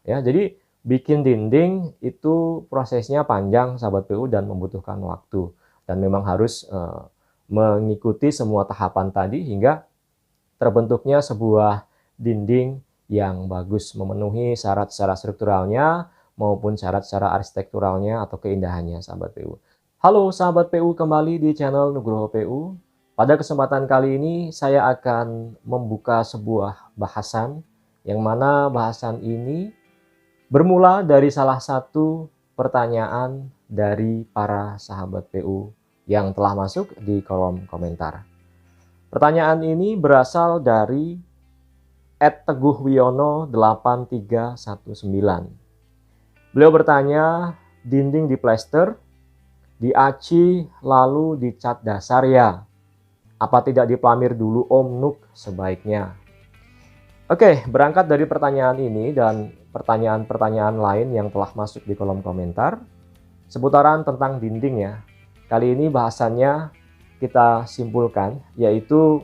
ya. Jadi bikin dinding itu prosesnya panjang sahabat PU dan membutuhkan waktu, dan memang harus mengikuti semua tahapan tadi hingga terbentuknya sebuah dinding yang bagus, memenuhi syarat secara strukturalnya maupun syarat secara arsitekturalnya atau keindahannya sahabat PU. Halo sahabat PU, kembali di channel Nugroho PU. Pada kesempatan kali ini saya akan membuka sebuah bahasan yang mana bahasan ini bermula dari salah satu pertanyaan dari para sahabat PU yang telah masuk di kolom komentar. Pertanyaan ini berasal dari @teguhwiono8319. Beliau bertanya, dinding diplester, diaci, lalu dicat dasar ya? Apa tidak diplamir dulu Om Nuk sebaiknya? Oke, berangkat dari pertanyaan ini dan pertanyaan-pertanyaan lain yang telah masuk di kolom komentar seputaran tentang dinding ya. Kali ini bahasannya kita simpulkan, yaitu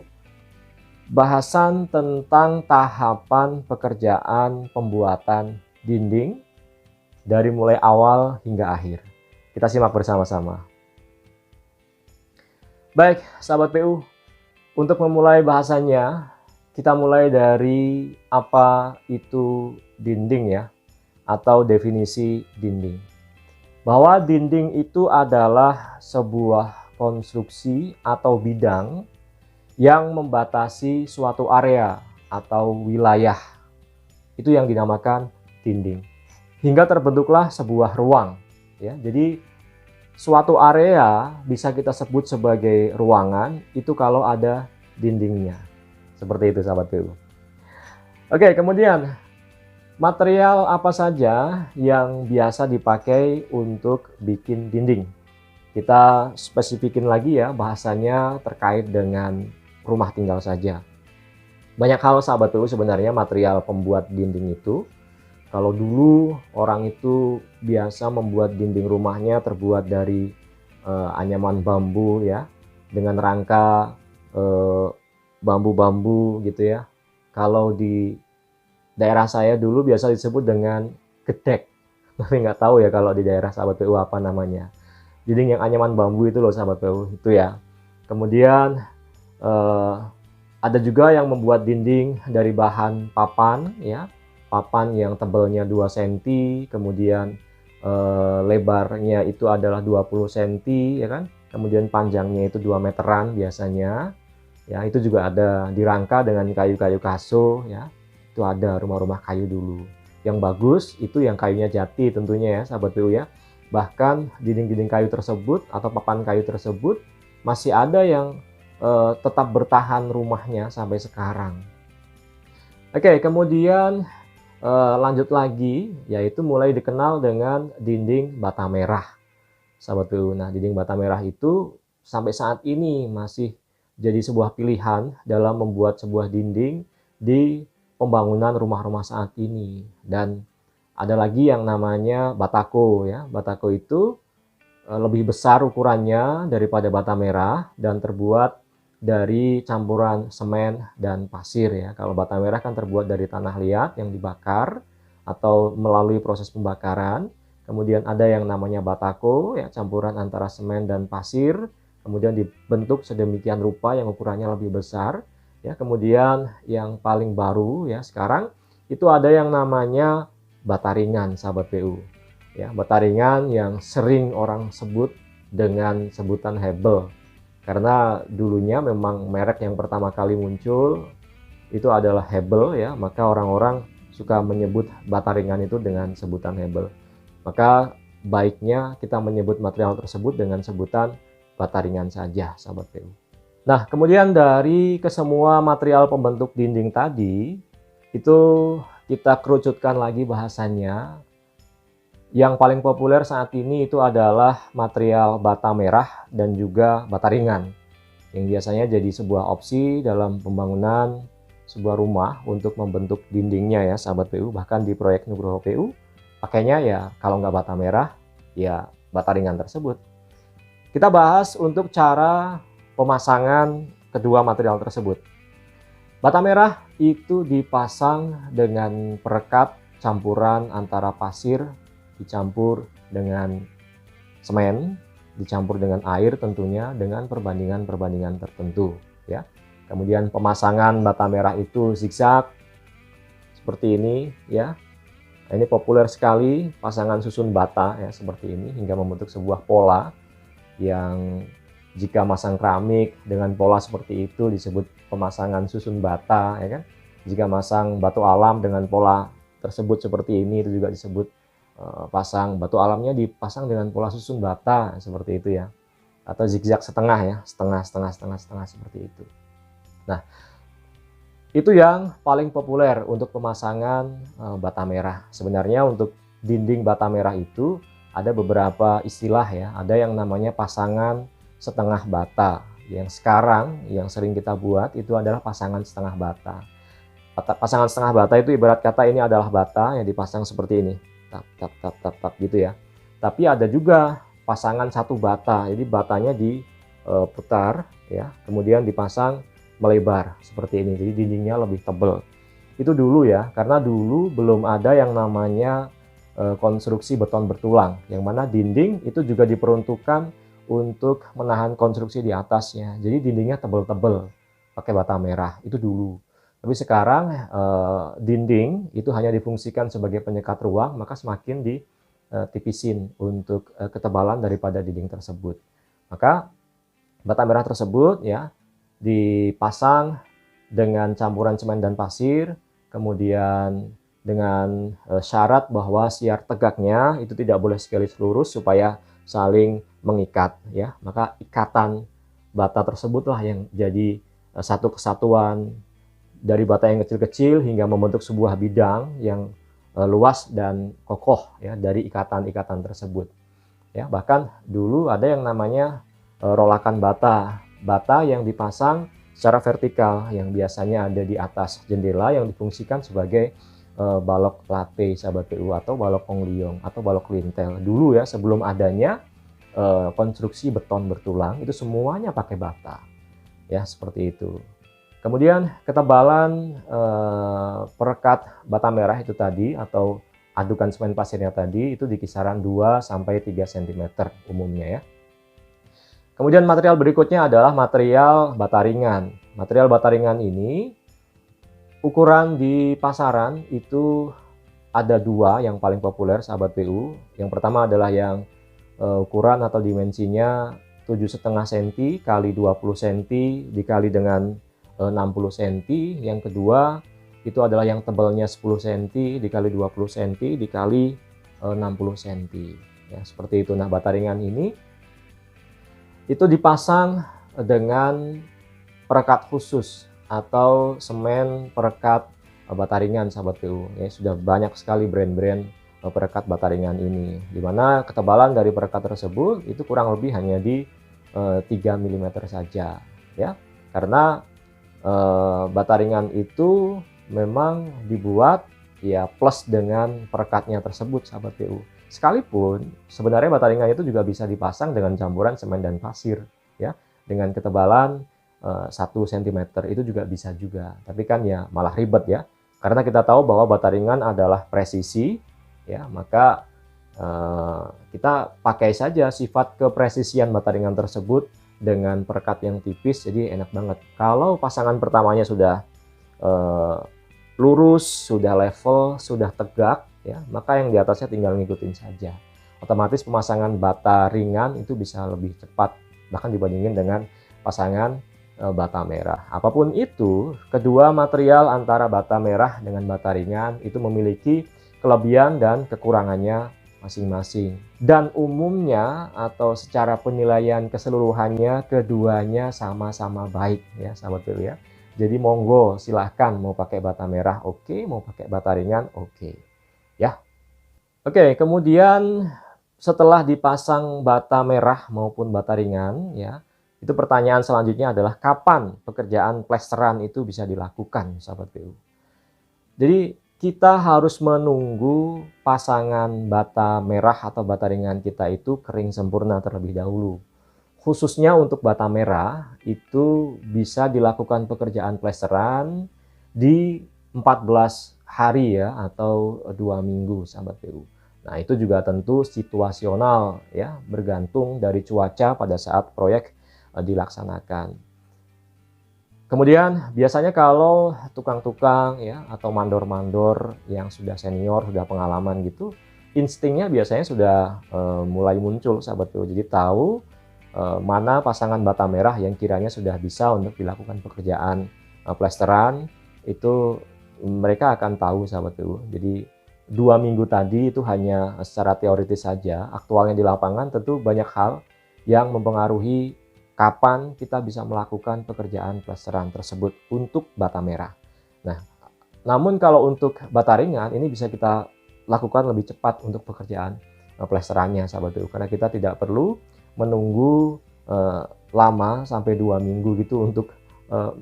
bahasan tentang tahapan pekerjaan pembuatan dinding dari mulai awal hingga akhir. Kita simak bersama-sama. Baik, sahabat PU, untuk memulai bahasannya, kita mulai dari apa itu dinding ya, atau definisi dinding. Bahwa dinding itu adalah sebuah konstruksi atau bidang yang membatasi suatu area atau wilayah. Itu yang dinamakan dinding. Hingga terbentuklah sebuah ruang ya. Jadi suatu area bisa kita sebut sebagai ruangan itu kalau ada dindingnya. Seperti itu sahabat PU. Oke, kemudian material apa saja yang biasa dipakai untuk bikin dinding? Kita spesifikin lagi ya, bahasanya terkait dengan rumah tinggal saja. Banyak hal sahabat PU sebenarnya material pembuat dinding itu. Kalau dulu orang itu biasa membuat dinding rumahnya terbuat dari anyaman bambu ya, dengan rangka bambu-bambu gitu ya. Kalau di daerah saya dulu biasa disebut dengan gedek. Tapi nggak tahu ya kalau di daerah sahabat PU apa namanya. Dinding yang anyaman bambu itu loh sahabat PU, itu ya. Kemudian ada juga yang membuat dinding dari bahan papan ya. Papan yang tebalnya 2 cm, kemudian lebarnya itu adalah 20 cm ya kan. Kemudian panjangnya itu 2 meteran biasanya. Ya, itu juga ada dirangka dengan kayu-kayu kaso ya. Itu ada rumah-rumah kayu dulu. Yang bagus itu yang kayunya jati tentunya ya sahabat PU ya. Bahkan dinding-dinding kayu tersebut atau papan kayu tersebut masih ada yang tetap bertahan rumahnya sampai sekarang. Oke, kemudian lanjut lagi, yaitu mulai dikenal dengan dinding bata merah sahabat PU. Nah, dinding bata merah itu sampai saat ini masih jadi sebuah pilihan dalam membuat sebuah dinding di pembangunan rumah-rumah saat ini. Dan ada lagi yang namanya batako ya. Batako itu lebih besar ukurannya daripada bata merah dan terbuat dari campuran semen dan pasir ya. Kalau bata merah kan terbuat dari tanah liat yang dibakar atau melalui proses pembakaran. Kemudian ada yang namanya batako ya, campuran antara semen dan pasir. Kemudian dibentuk sedemikian rupa yang ukurannya lebih besar ya. Kemudian yang paling baru ya sekarang itu ada yang namanya bata ringan sahabat PU ya. Bata ringan yang sering orang sebut dengan sebutan Hebel, karena dulunya memang merek yang pertama kali muncul itu adalah Hebel ya. Maka orang-orang suka menyebut bata ringan itu dengan sebutan Hebel. Maka baiknya kita menyebut material tersebut dengan sebutan bata ringan saja sahabat PU. Nah, kemudian dari kesemua material pembentuk dinding tadi itu kita kerucutkan lagi bahasannya. Yang paling populer saat ini itu adalah material bata merah dan juga bata ringan, yang biasanya jadi sebuah opsi dalam pembangunan sebuah rumah untuk membentuk dindingnya ya sahabat PU. Bahkan di proyek Nugroho PU pakainya ya kalau nggak bata merah ya bata ringan tersebut. Kita bahas untuk cara pemasangan kedua material tersebut. Bata merah itu dipasang dengan perekat campuran antara pasir dicampur dengan semen, dicampur dengan air tentunya dengan perbandingan-perbandingan tertentu ya. Kemudian pemasangan bata merah itu zigzag seperti ini ya. Nah, ini populer sekali pasangan susun bata ya seperti ini hingga membentuk sebuah pola yang jika masang keramik dengan pola seperti itu disebut pemasangan susun bata ya kan. Jika masang batu alam dengan pola tersebut seperti ini itu juga disebut pasang batu alamnya dipasang dengan pola susun bata seperti itu ya, atau zigzag setengah ya, setengah seperti itu. Nah, itu yang paling populer untuk pemasangan bata merah. Sebenarnya untuk dinding bata merah itu ada beberapa istilah ya, ada yang namanya pasangan setengah bata. Yang sekarang yang sering kita buat itu adalah pasangan setengah bata. Pasangan setengah bata itu ibarat kata ini adalah bata yang dipasang seperti ini. Tap gitu ya. Tapi ada juga pasangan satu bata. Jadi batanya diputar ya, kemudian dipasang melebar seperti ini. Jadi dindingnya lebih tebal. Itu dulu ya, karena dulu belum ada yang namanya konstruksi beton bertulang, yang mana dinding itu juga diperuntukkan untuk menahan konstruksi di atasnya. Jadi dindingnya tebal-tebal pakai bata merah itu dulu. Tapi sekarang dinding itu hanya difungsikan sebagai penyekat ruang, maka semakin ditipisin untuk ketebalan daripada dinding tersebut. Maka bata merah tersebut ya dipasang dengan campuran semen dan pasir, kemudian dengan syarat bahwa siar tegaknya itu tidak boleh sekaligus lurus supaya saling mengikat ya. Maka ikatan bata tersebutlah yang jadi satu kesatuan dari bata yang kecil-kecil hingga membentuk sebuah bidang yang luas dan kokoh ya dari ikatan-ikatan tersebut. Ya, bahkan dulu ada yang namanya rolakan bata. Bata yang dipasang secara vertikal yang biasanya ada di atas jendela yang difungsikan sebagai balok latte sahabat PU atau balok ongliong atau balok lintel. Dulu ya sebelum adanya konstruksi beton bertulang itu semuanya pakai bata. Ya, seperti itu. Kemudian ketebalan perekat bata merah itu tadi atau adukan semen pasirnya tadi itu di kisaran 2-3 cm umumnya ya. Kemudian material berikutnya adalah material bata ringan. Material bata ringan ini ukuran di pasaran itu ada dua yang paling populer sahabat PU. Yang pertama adalah yang ukuran atau dimensinya 7,5 cm kali 20 cm dikali dengan 60 cm. Yang kedua itu adalah yang tebalnya 10 cm dikali 20 cm dikali 60 cm ya, seperti itu. Nah, bata ringan ini itu dipasang dengan perekat khusus atau semen perekat bata ringan sahabat PU ya. Sudah banyak sekali brand-brand perekat bata ringan ini, dimana ketebalan dari perekat tersebut itu kurang lebih hanya di 3 mm saja ya, karena bata ringan itu memang dibuat ya plus dengan perekatnya tersebut sahabat PU. Sekalipun sebenarnya bata ringan itu juga bisa dipasang dengan campuran semen dan pasir ya, dengan ketebalan 1 cm itu juga bisa juga. Tapi kan ya malah ribet ya, karena kita tahu bahwa bata ringan adalah presisi ya, maka kita pakai saja sifat kepresisian bata ringan tersebut dengan perekat yang tipis, jadi enak banget. Kalau pasangan pertamanya sudah lurus, sudah level, sudah tegak ya, maka yang di atasnya tinggal ngikutin saja. Otomatis pemasangan bata ringan itu bisa lebih cepat bahkan dibandingin dengan pasangan bata merah. Apapun itu, kedua material antara bata merah dengan bata ringan itu memiliki kelebihan dan kekurangannya masing-masing. Dan umumnya atau secara penilaian keseluruhannya keduanya sama-sama baik ya sahabat PU ya. Jadi monggo silahkan mau pakai bata merah oke, mau pakai bata ringan oke ya. Oke, kemudian setelah dipasang bata merah maupun bata ringan ya, itu pertanyaan selanjutnya adalah kapan pekerjaan plesteran itu bisa dilakukan sahabat PU. Jadi kita harus menunggu pasangan bata merah atau bata ringan kita itu kering sempurna terlebih dahulu. Khususnya untuk bata merah itu bisa dilakukan pekerjaan plesteran di 14 hari ya, atau 2 minggu sahabat PU. Nah, itu juga tentu situasional ya, bergantung dari cuaca pada saat proyek dilaksanakan. Kemudian biasanya kalau tukang-tukang ya, atau mandor-mandor yang sudah senior, sudah pengalaman gitu, instingnya biasanya sudah mulai muncul sahabat PU. Jadi tahu mana pasangan bata merah yang kiranya sudah bisa untuk dilakukan pekerjaan plesteran, itu mereka akan tahu sahabat PU. Jadi 2 minggu tadi itu hanya secara teoritis saja, aktualnya di lapangan tentu banyak hal yang mempengaruhi kapan kita bisa melakukan pekerjaan plesteran tersebut untuk bata merah. Nah, namun kalau untuk bata ringan ini bisa kita lakukan lebih cepat untuk pekerjaan plesterannya sahabat PU, karena kita tidak perlu menunggu lama sampai 2 minggu gitu untuk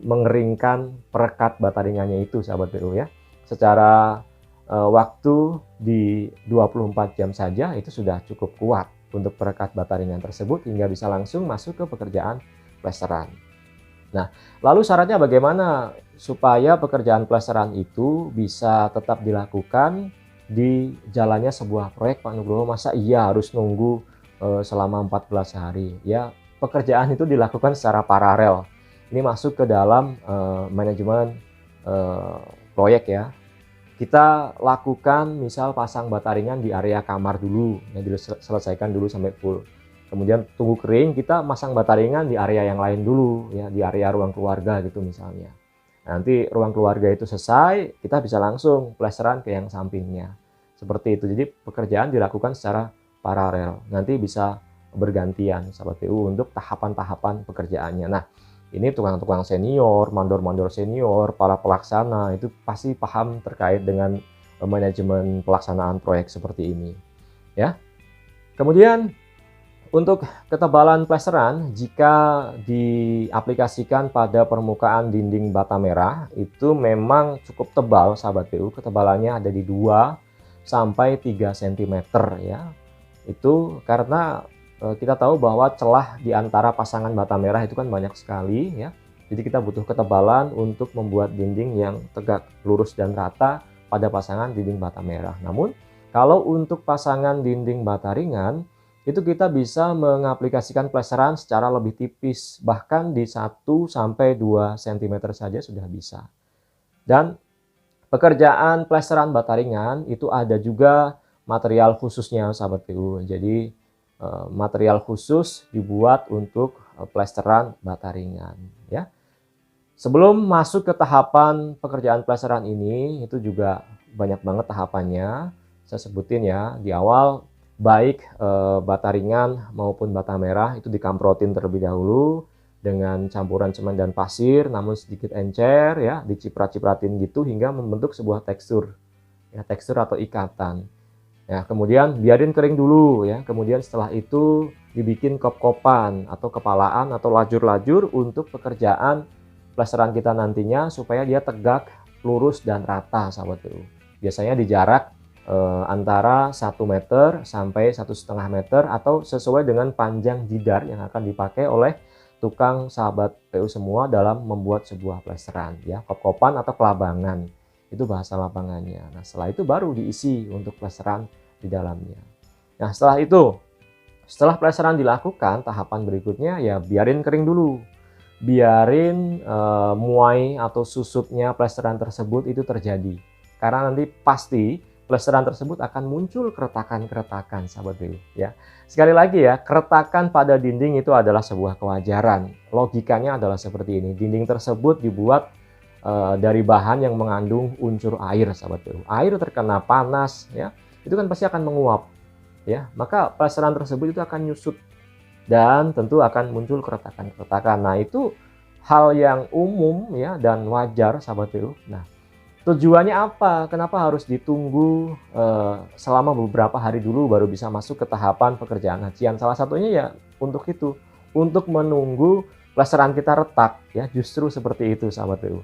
mengeringkan perekat bata ringannya itu sahabat PU ya. Secara waktu di 24 jam saja itu sudah cukup kuat untuk perekat bata ringan tersebut hingga bisa langsung masuk ke pekerjaan plesteran. Nah, lalu syaratnya bagaimana supaya pekerjaan plesteran itu bisa tetap dilakukan di jalannya sebuah proyek, Pak Nugroho? Masa iya harus nunggu selama 14 hari? Ya, pekerjaan itu dilakukan secara paralel. Ini masuk ke dalam manajemen proyek ya. Kita lakukan misal pasang bata ringan di area kamar dulu, ya, diselesaikan dulu sampai full. Kemudian tunggu kering, kita masang bata ringan di area yang lain dulu, ya, di area ruang keluarga gitu misalnya. Nanti ruang keluarga itu selesai, kita bisa langsung plesteran ke yang sampingnya. Seperti itu. Jadi pekerjaan dilakukan secara paralel. Nanti bisa bergantian sahabat PU untuk tahapan-tahapan pekerjaannya. Nah, ini tukang-tukang senior, mandor-mandor senior, para pelaksana itu pasti paham terkait dengan manajemen pelaksanaan proyek seperti ini. Ya. Kemudian untuk ketebalan plesteran, jika diaplikasikan pada permukaan dinding bata merah, itu memang cukup tebal sahabat PU. Ketebalannya ada di 2 sampai 3 cm ya. Itu karena kita tahu bahwa celah di antara pasangan bata merah itu kan banyak sekali ya. Jadi kita butuh ketebalan untuk membuat dinding yang tegak, lurus dan rata pada pasangan dinding bata merah. Namun kalau untuk pasangan dinding bata ringan itu kita bisa mengaplikasikan plesteran secara lebih tipis, bahkan di 1 sampai 2 cm saja sudah bisa. Dan pekerjaan plesteran bata ringan itu ada juga material khususnya sahabat PU. Jadi material khusus dibuat untuk plesteran bata ringan ya. Sebelum masuk ke tahapan pekerjaan plesteran ini, itu juga banyak banget tahapannya. Saya sebutin ya, di awal baik bata ringan maupun bata merah itu dikamprotin terlebih dahulu dengan campuran semen dan pasir, namun sedikit encer ya, diciprat-cipratin gitu hingga membentuk sebuah tekstur ya, tekstur atau ikatan. Ya, kemudian biarin kering dulu ya. Kemudian setelah itu dibikin kop-kopan atau kepalaan atau lajur-lajur untuk pekerjaan plesteran kita nantinya supaya dia tegak, lurus dan rata sahabat PU. Biasanya di jarak antara 1 meter sampai 1,5 meter atau sesuai dengan panjang jidar yang akan dipakai oleh tukang sahabat PU semua dalam membuat sebuah plesteran ya, kop-kopan atau kelabangan. Itu bahasa lapangannya. Nah, setelah itu baru diisi untuk plesteran di dalamnya. Nah, setelah plesteran dilakukan, tahapan berikutnya ya biarin kering dulu. Biarin muai atau susutnya plesteran tersebut itu terjadi. Karena nanti pasti plesteran tersebut akan muncul keretakan-keretakan sahabat PU ya. Sekali lagi ya, keretakan pada dinding itu adalah sebuah kewajaran. Logikanya adalah seperti ini. Dinding tersebut dibuat dari bahan yang mengandung unsur air sahabat PU. Air terkena panas ya, itu kan pasti akan menguap ya, maka plesteran tersebut itu akan nyusut dan tentu akan muncul keretakan-keretakan. Nah, itu hal yang umum ya dan wajar sahabat PU. Nah, tujuannya apa? Kenapa harus ditunggu selama beberapa hari dulu baru bisa masuk ke tahapan pekerjaan hajian? Salah satunya ya untuk itu, untuk menunggu plesteran kita retak ya, justru seperti itu sahabat PU.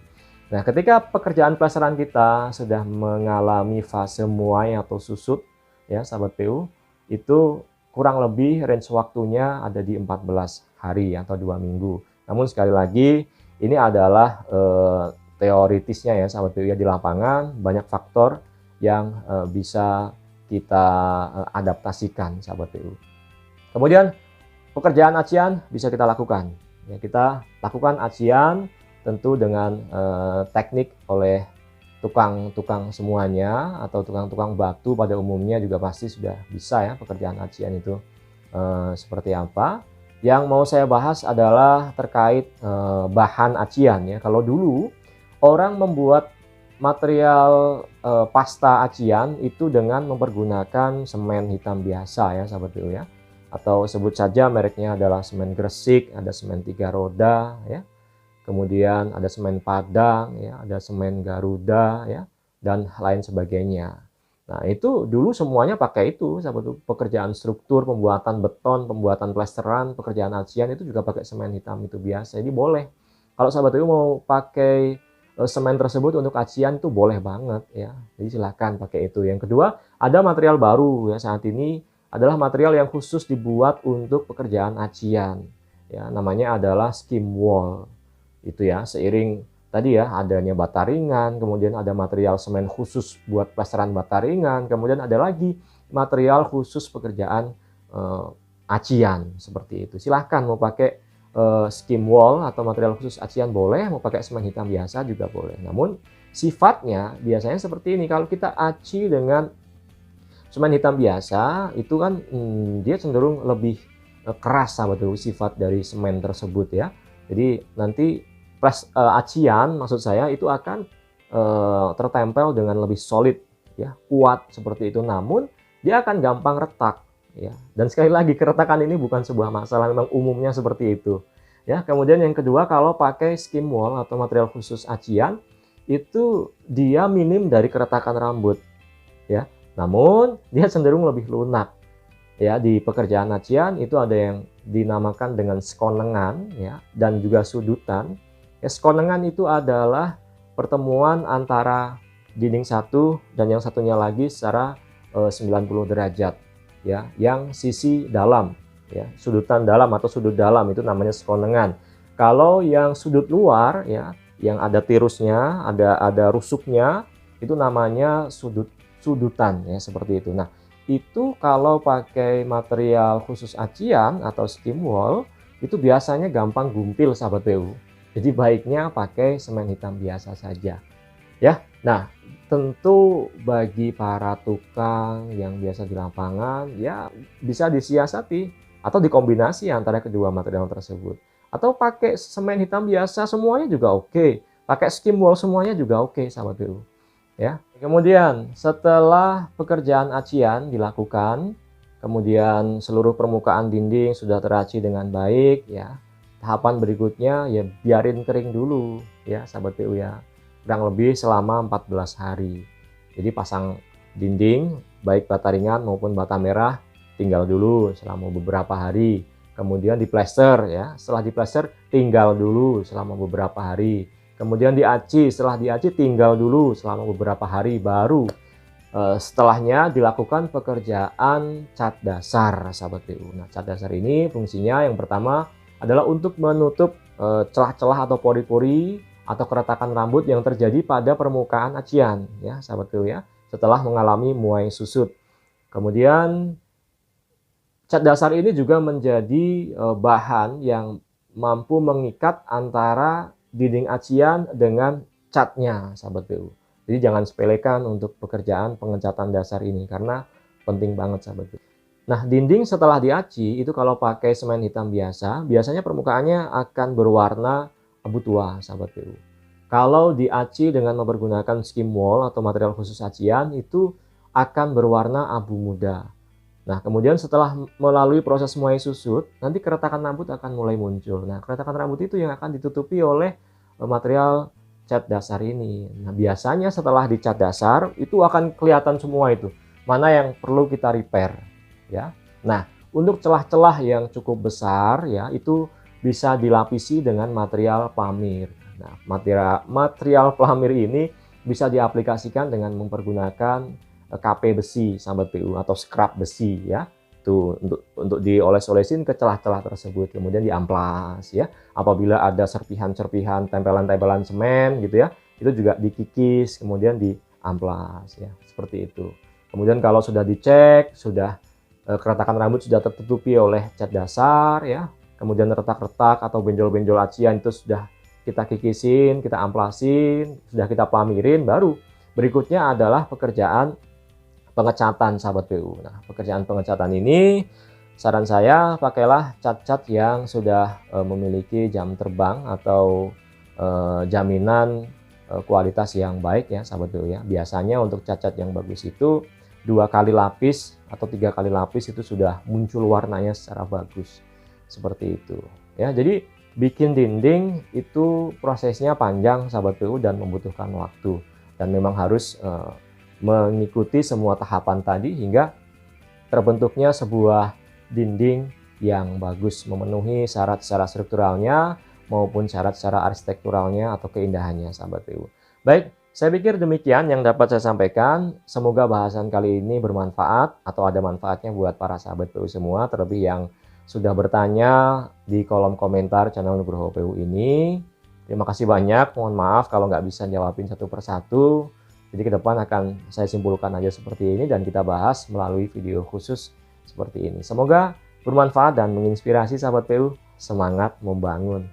Nah, ketika pekerjaan plesteran kita sudah mengalami fase muai atau susut ya sahabat PU, itu kurang lebih range waktunya ada di 14 hari atau 2 minggu. Namun sekali lagi ini adalah teoritisnya ya sahabat PU ya, di lapangan banyak faktor yang bisa kita adaptasikan sahabat PU. Kemudian pekerjaan acian bisa kita lakukan. Ya, kita lakukan acian tentu dengan teknik oleh tukang-tukang semuanya atau tukang-tukang batu pada umumnya juga pasti sudah bisa ya pekerjaan acian itu seperti apa. Yang mau saya bahas adalah terkait bahan acian ya. Kalau dulu orang membuat material pasta acian itu dengan mempergunakan semen hitam biasa ya sahabat PU ya. Atau sebut saja mereknya adalah semen Gresik, ada semen 3 roda ya. Kemudian ada semen Padang ya, ada semen Garuda ya, dan lain sebagainya. Nah, itu dulu semuanya pakai itu, sahabat, pekerjaan struktur, pembuatan beton, pembuatan plesteran, pekerjaan acian itu juga pakai semen hitam itu biasa. Jadi boleh. Kalau sahabat itu mau pakai semen tersebut untuk acian itu boleh banget ya. Jadi silakan pakai itu. Yang kedua, ada material baru ya saat ini adalah material yang khusus dibuat untuk pekerjaan acian. Ya, namanya adalah skim wall. Itu ya, seiring tadi ya adanya bata ringan, kemudian ada material semen khusus buat plesteran bata ringan, kemudian ada lagi material khusus pekerjaan acian seperti itu. Silahkan mau pakai skim wall atau material khusus acian boleh, mau pakai semen hitam biasa juga boleh. Namun sifatnya biasanya seperti ini, kalau kita aci dengan semen hitam biasa itu kan dia cenderung lebih keras sahabat PU sifat dari semen tersebut ya. Jadi nanti acian maksud saya itu akan tertempel dengan lebih solid ya, kuat seperti itu. Namun dia akan gampang retak ya. Dan sekali lagi keretakan ini bukan sebuah masalah, memang umumnya seperti itu. Ya, kemudian yang kedua kalau pakai skim wall atau material khusus acian itu dia minim dari keretakan rambut ya. Namun dia cenderung lebih lunak ya. Di pekerjaan acian itu ada yang dinamakan dengan skonengan ya, dan juga sudutan. Ya, skonengan itu adalah pertemuan antara dinding satu dan yang satunya lagi secara 90 derajat ya, yang sisi dalam ya, sudutan dalam atau sudut dalam itu namanya skonengan. Kalau yang sudut luar ya, yang ada tirusnya, ada rusuknya, itu namanya sudutan ya, seperti itu. Nah, itu kalau pakai material khusus acian atau skim wall itu biasanya gampang gumpil sahabat PU. Jadi baiknya pakai semen hitam biasa saja ya. Nah, tentu bagi para tukang yang biasa di lapangan ya bisa disiasati atau dikombinasi antara kedua material tersebut. Atau pakai semen hitam biasa semuanya juga oke. Pakai skim wall semuanya juga oke sahabat PU. Ya. Kemudian setelah pekerjaan acian dilakukan, kemudian seluruh permukaan dinding sudah teraci dengan baik ya. Tahapan berikutnya ya biarin kering dulu ya sahabat PU ya. Kurang lebih selama 14 hari. Jadi pasang dinding baik bata ringan maupun bata merah tinggal dulu selama beberapa hari. Kemudian diplester ya. Setelah diplester tinggal dulu selama beberapa hari. Kemudian diaci, setelah diaci tinggal dulu selama beberapa hari, baru setelahnya dilakukan pekerjaan cat dasar sahabat PU. Nah, cat dasar ini fungsinya yang pertama adalah untuk menutup celah-celah atau pori-pori atau keretakan rambut yang terjadi pada permukaan acian ya sahabat PU ya, setelah mengalami muai susut. Kemudian cat dasar ini juga menjadi bahan yang mampu mengikat antara dinding acian dengan catnya sahabat PU. Jadi jangan sepelekan untuk pekerjaan pengecatan dasar ini karena penting banget sahabat PU. Nah, dinding setelah diaci itu kalau pakai semen hitam biasa, biasanya permukaannya akan berwarna abu tua sahabat PU. Kalau diaci dengan mempergunakan skim wall atau material khusus acian itu akan berwarna abu muda. Nah, kemudian setelah melalui proses muai susut, nanti keretakan rambut akan mulai muncul. Nah, keretakan rambut itu yang akan ditutupi oleh material cat dasar ini. Nah, biasanya setelah dicat dasar, itu akan kelihatan semua itu. Mana yang perlu kita repair, ya. Nah, untuk celah-celah yang cukup besar, ya, itu bisa dilapisi dengan material plamir. Nah, material plamir ini bisa diaplikasikan dengan mempergunakan KP besi sahabat PU atau scrap besi ya, tuh untuk dioles-olesin ke celah-celah tersebut, kemudian diamplas ya. Apabila ada serpihan-serpihan tempelan-tempelan semen gitu ya, itu juga dikikis, kemudian diamplas ya, seperti itu. Kemudian kalau sudah dicek, sudah keretakan rambut sudah tertutupi oleh cat dasar ya, kemudian retak-retak atau benjol-benjol acian itu sudah kita kikisin, kita amplasin, sudah kita pelamirin, baru berikutnya adalah pekerjaan pengecatan sahabat PU. Nah, pekerjaan pengecatan ini saran saya pakailah cat-cat yang sudah memiliki jam terbang atau jaminan kualitas yang baik ya sahabat PU ya. Biasanya untuk cat-cat yang bagus itu 2 kali lapis atau 3 kali lapis itu sudah muncul warnanya secara bagus. Seperti itu ya. Jadi bikin dinding itu prosesnya panjang sahabat PU dan membutuhkan waktu, dan memang harus mengikuti semua tahapan tadi hingga terbentuknya sebuah dinding yang bagus, memenuhi syarat secara strukturalnya maupun syarat secara arsitekturalnya atau keindahannya sahabat PU. Baik, saya pikir demikian yang dapat saya sampaikan. Semoga bahasan kali ini bermanfaat atau ada manfaatnya buat para sahabat PU semua, terlebih yang sudah bertanya di kolom komentar channel Nugroho PU ini. Terima kasih banyak, mohon maaf kalau nggak bisa jawabin satu persatu. Jadi ke depan akan saya simpulkan aja seperti ini dan kita bahas melalui video khusus seperti ini. Semoga bermanfaat dan menginspirasi sahabat PU. Semangat membangun.